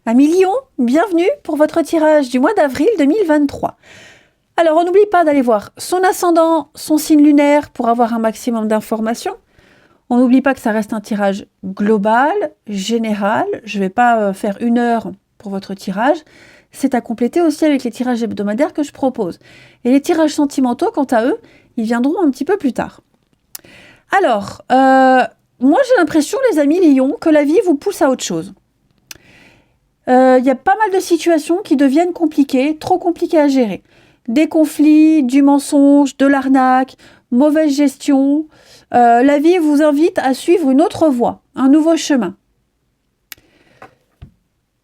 Amis Lion, bienvenue pour votre tirage du mois d'avril 2023. Alors, on n'oublie pas d'aller voir son ascendant, son signe lunaire pour avoir un maximum d'informations. On n'oublie pas que ça reste un tirage global, général. Je ne vais pas faire 1 heure pour votre tirage. C'est à compléter aussi avec les tirages hebdomadaires que je propose. Et les tirages sentimentaux, quant à eux, ils viendront un petit peu plus tard. Alors, moi j'ai l'impression, les amis Lion, que la vie vous pousse à autre chose. Il y a pas mal de situations qui deviennent compliquées, trop compliquées à gérer. Des conflits, du mensonge, de l'arnaque, mauvaise gestion. La vie vous invite à suivre une autre voie, un nouveau chemin.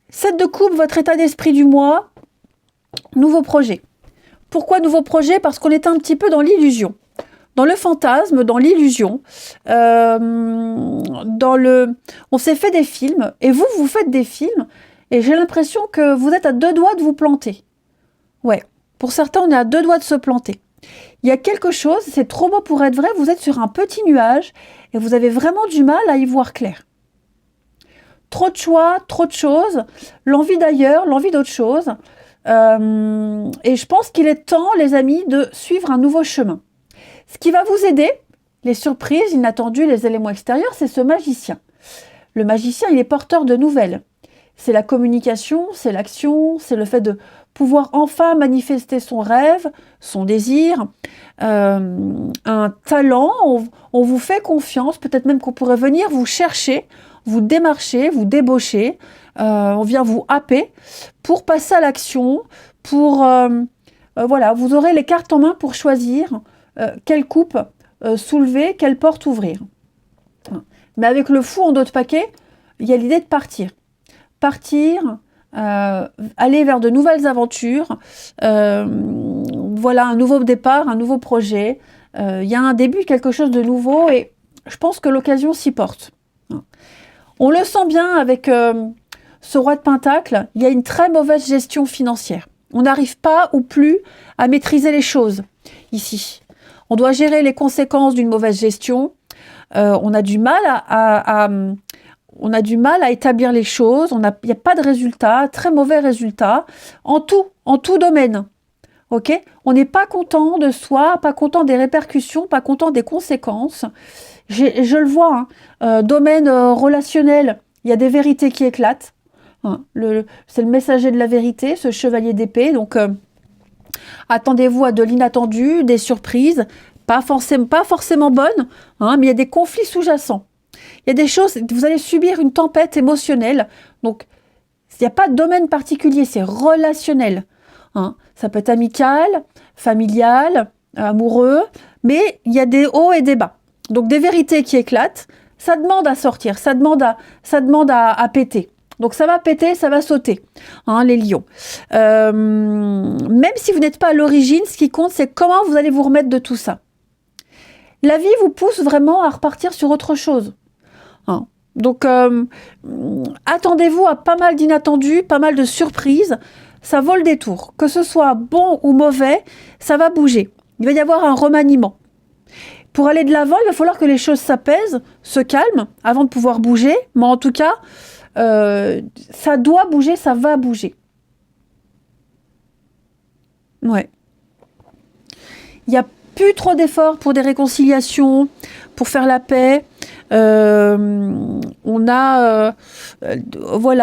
7 de coupe, votre état d'esprit du mois, nouveau projet. Pourquoi nouveau projet? Parce qu'on est un petit peu dans l'illusion. Dans le fantasme, dans l'illusion, on s'est fait des films, et vous faites des films, et j'ai l'impression que vous êtes à 2 doigts de vous planter. Ouais, pour certains, on est à 2 doigts de se planter. Il y a quelque chose, c'est trop beau pour être vrai, vous êtes sur un petit nuage, et vous avez vraiment du mal à y voir clair. Trop de choix, trop de choses, l'envie d'ailleurs, l'envie d'autre chose, et je pense qu'il est temps, les amis, de suivre un nouveau chemin. Ce qui va vous aider, les surprises, inattendues, les éléments extérieurs, c'est ce magicien. Le magicien, il est porteur de nouvelles. C'est la communication, c'est l'action, c'est le fait de pouvoir enfin manifester son rêve, son désir, un talent. On vous fait confiance, peut-être même qu'on pourrait venir vous chercher, vous démarcher, vous débaucher. On vient vous happer pour passer à l'action, pour... voilà, vous aurez les cartes en main pour choisir quelle coupe soulever, quelle porte ouvrir. Mais avec le fou en dos de paquet, il y a l'idée de partir. Partir, aller vers de nouvelles aventures, voilà, un nouveau départ, un nouveau projet. Il y a un début, quelque chose de nouveau, et je pense que l'occasion s'y porte. On le sent bien avec ce roi de Pentacle, il y a une très mauvaise gestion financière. On n'arrive pas ou plus à maîtriser les choses ici. On doit gérer les conséquences d'une mauvaise gestion. On a du mal à établir les choses. Il n'y a pas de résultat, très mauvais résultat, en tout domaine. Ok? On n'est pas content de soi, pas content des répercussions, pas content des conséquences. Je le vois, hein. Domaine relationnel, il y a des vérités qui éclatent. Hein. C'est le messager de la vérité, ce chevalier d'épée. Donc, attendez-vous à de l'inattendu, des surprises, pas forcément bonnes, hein, mais il y a des conflits sous-jacents. Il y a des choses, vous allez subir une tempête émotionnelle. Donc, il n'y a pas de domaine particulier, c'est relationnel. Hein. Ça peut être amical, familial, amoureux, mais il y a des hauts et des bas. Donc, des vérités qui éclatent, ça demande à sortir, ça demande à péter. Donc, ça va péter, ça va sauter, hein, les lions. Même si vous n'êtes pas à l'origine, ce qui compte, c'est comment vous allez vous remettre de tout ça. La vie vous pousse vraiment à repartir sur autre chose. Hein. Donc, attendez-vous à pas mal d'inattendus, pas mal de surprises. Ça vaut le détour. Que ce soit bon ou mauvais, ça va bouger. Il va y avoir un remaniement. Pour aller de l'avant, il va falloir que les choses s'apaisent, se calment, avant de pouvoir bouger. Mais en tout cas, ça doit bouger, ça va bouger. Ouais. Il n'y a plus trop d'efforts pour des réconciliations, pour faire la paix. Voilà,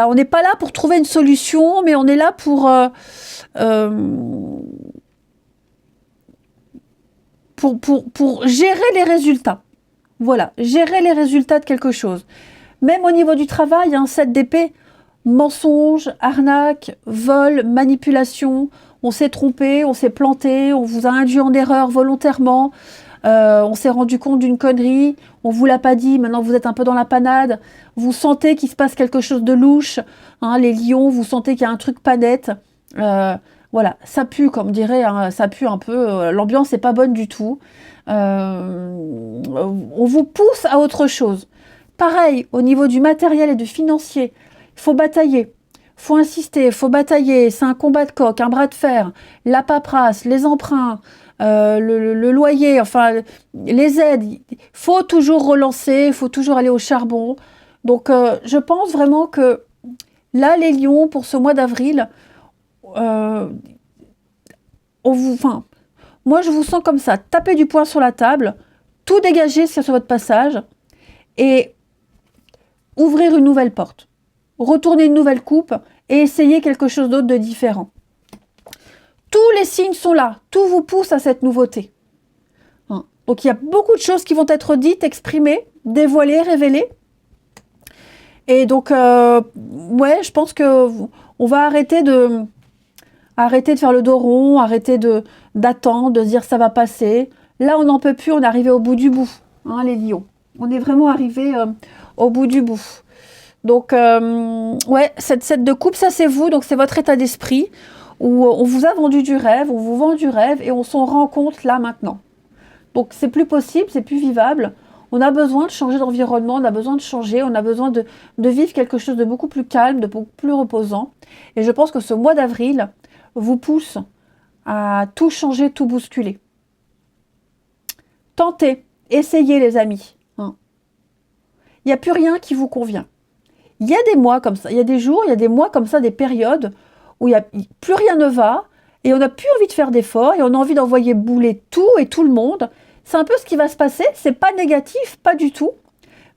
on n'est pas là pour trouver une solution, mais on est là pour gérer les résultats. Voilà, gérer les résultats de quelque chose. Même au niveau du travail, un 7 d'épée, mensonge, arnaque, vol, manipulation, on s'est trompé, on s'est planté, on vous a induit en erreur volontairement, on s'est rendu compte d'une connerie, on vous l'a pas dit, maintenant vous êtes un peu dans la panade, vous sentez qu'il se passe quelque chose de louche, hein, les lions, vous sentez qu'il y a un truc pas net, voilà, ça pue, comme dirait, hein, ça pue un peu, l'ambiance n'est pas bonne du tout, on vous pousse à autre chose. Pareil, au niveau du matériel et du financier, il faut batailler, il faut insister, il faut batailler, c'est un combat de coq, un bras de fer, la paperasse, les emprunts, le loyer, enfin les aides, il faut toujours relancer, il faut toujours aller au charbon. Donc je pense vraiment que Là, les lions, pour ce mois d'avril, euh, moi, je vous sens comme ça, taper du poing sur la table, tout dégager sur votre passage et ouvrir une nouvelle porte, retourner une nouvelle coupe et essayer quelque chose d'autre de différent. Tous les signes sont là, tout vous pousse à cette nouveauté. Hein. Donc il y a beaucoup de choses qui vont être dites, exprimées, dévoilées, révélées. Et donc, ouais, je pense que on va arrêter de faire le dos rond, arrêter d'attendre, de se dire ça va passer. Là, on n'en peut plus, on est arrivé au bout du bout, hein, les lions. On est vraiment arrivé au bout du bout. Donc, ouais, cette 7 de coupe, ça c'est vous, donc c'est votre état d'esprit, où on vous a vendu du rêve, on vous vend du rêve, et on s'en rend compte là, maintenant. Donc, c'est plus possible, c'est plus vivable. On a besoin de changer d'environnement, on a besoin de changer, on a besoin de vivre quelque chose de beaucoup plus calme, de beaucoup plus reposant. Et je pense que ce mois d'avril vous pousse à tout changer, tout bousculer. Tentez, essayez les amis. Hein. Il n'y a plus rien qui vous convient. Il y a des mois comme ça, il y a des jours, il y a des mois comme ça, des périodes où plus rien ne va et on n'a plus envie de faire d'efforts et on a envie d'envoyer bouler tout et tout le monde. C'est un peu ce qui va se passer, c'est pas négatif, pas du tout.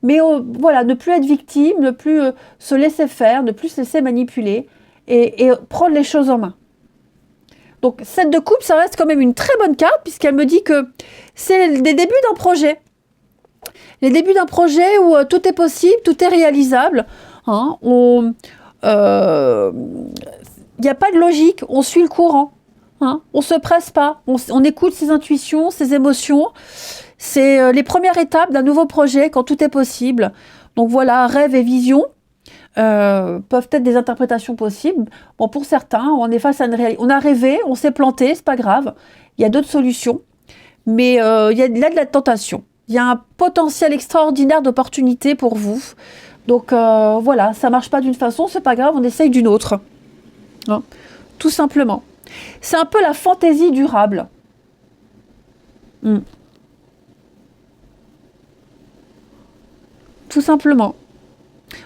Mais voilà, ne plus être victime, ne plus se laisser faire, ne plus se laisser manipuler et prendre les choses en main. Donc, 7 de coupe, ça reste quand même une très bonne carte puisqu'elle me dit que c'est les débuts d'un projet. Les débuts d'un projet où tout est possible, tout est réalisable. Hein, il n'y a pas de logique, on suit le courant. Hein, on ne se presse pas, on écoute ses intuitions, ses émotions. C'est les premières étapes d'un nouveau projet quand tout est possible. Donc voilà, rêve et vision peuvent être des interprétations possibles. Bon, pour certains, on est face à une réalité. On a rêvé, on s'est planté, c'est pas grave. Il y a d'autres solutions. Mais il y a là de la tentation. Il y a un potentiel extraordinaire d'opportunités pour vous. Donc voilà, ça marche pas d'une façon, c'est pas grave, on essaye d'une autre. Hein, tout simplement. C'est un peu la fantaisie durable. Tout simplement.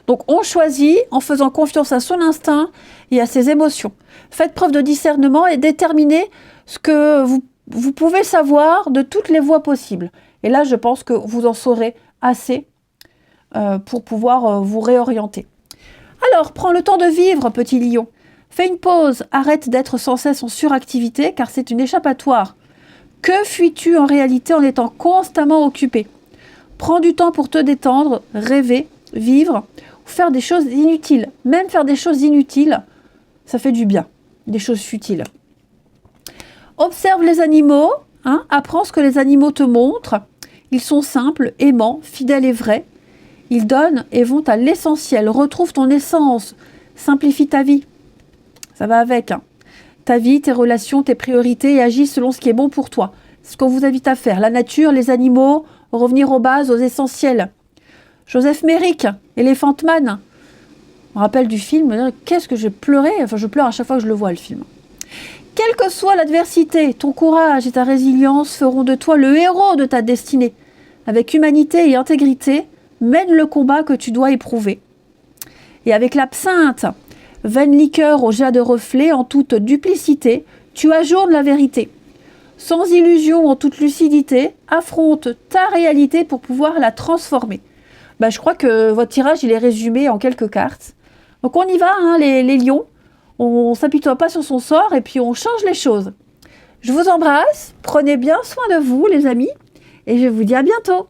Donc on choisit en faisant confiance à son instinct et à ses émotions. Faites preuve de discernement et déterminez ce que vous pouvez savoir de toutes les voies possibles. Et là, je pense que vous en saurez assez pour pouvoir vous réorienter. Alors, prends le temps de vivre, petit lion. Fais une pause, arrête d'être sans cesse en suractivité, car c'est une échappatoire. Que fuis-tu en réalité en étant constamment occupé? Prends du temps pour te détendre, rêver, vivre, ou faire des choses inutiles. Même faire des choses inutiles, ça fait du bien, des choses futiles. Observe les animaux, hein, apprends ce que les animaux te montrent. Ils sont simples, aimants, fidèles et vrais. Ils donnent et vont à l'essentiel. Retrouve ton essence, simplifie ta vie. Ça va avec. Hein. Ta vie, tes relations, tes priorités et agis selon ce qui est bon pour toi. C'est ce qu'on vous invite à faire. La nature, les animaux, revenir aux bases, aux essentiels. Joseph Merrick, Elephant Man. Je me rappelle du film, qu'est-ce que j'ai pleuré. Enfin, je pleure à chaque fois que je le vois, le film. Quelle que soit l'adversité, ton courage et ta résilience feront de toi le héros de ta destinée. Avec humanité et intégrité, mène le combat que tu dois éprouver. Et avec l'absinthe, vaine liqueur au jas de reflets, en toute duplicité, tu ajournes la vérité. Sans illusion, en toute lucidité, affronte ta réalité pour pouvoir la transformer. Je crois que votre tirage, il est résumé en quelques cartes. Donc on y va, hein, les lions. On ne s'apitoie pas sur son sort et puis on change les choses. Je vous embrasse, prenez bien soin de vous les amis et je vous dis à bientôt.